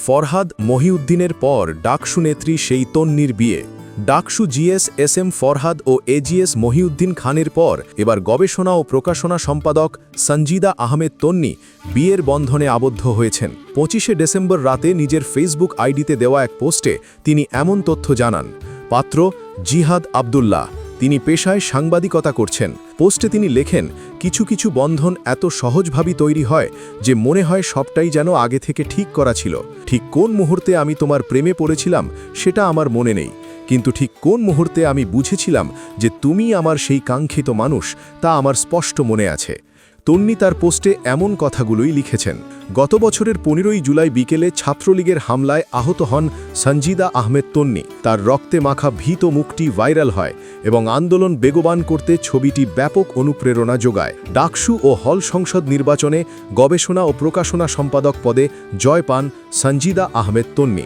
ফরহাদ মহিউদ্দিনের পর ডাকসু নেত্রী সেই তন্নির বিয়ে। DUCSU GS S M Farhad ও এজিএস মহিউদ্দিন খানের পর এবার গবেষণা ও প্রকাশনা সম্পাদক সঞ্জিদা আহমেদ তন্নি বিয়ের বন্ধনে আবদ্ধ হয়েছেন। 25শে ডিসেম্বর রাতে নিজের ফেসবুক আইডিতে দেওয়া এক পোস্টে তিনি এমন তথ্য জানান। পাত্র জিহাদ আবদুল্লাহ, তিনি পেশায় সাংবাদিকতা করছেন। পোস্টে তিনি লেখেন, কিছু কিছু বন্ধন এত সহজভাবেই তৈরি হয় যে মনে হয় সবটাই যেন আগে থেকে ঠিক করা ছিল। ঠিক কোন মুহূর্তে আমি তোমার প্রেমে পড়েছিলাম সেটা আমার মনে নেই, কিন্তু ঠিক কোন মুহূর্তে আমি বুঝেছিলাম যে তুমি আমার সেই কাঙ্ক্ষিত মানুষ তা আমার স্পষ্ট মনে আছে। তন্নি তার পোস্টে এমন কথাগুলোই লিখেছেন। গত বছরের 15ই জুলাই বিকেলে ছাত্রলীগের হামলায় আহত হন সঞ্জিদা আহমেদ তন্নি। তার রক্তে মাখা ভীত মুখটি ভাইরাল হয় এবং আন্দোলন বেগবান করতে ছবিটি ব্যাপক অনুপ্রেরণা যোগায়। ডাকসু ও হল সংসদ নির্বাচনে গবেষণা ও প্রকাশনা সম্পাদক পদে জয় পান সঞ্জিদা আহমেদ তন্নি।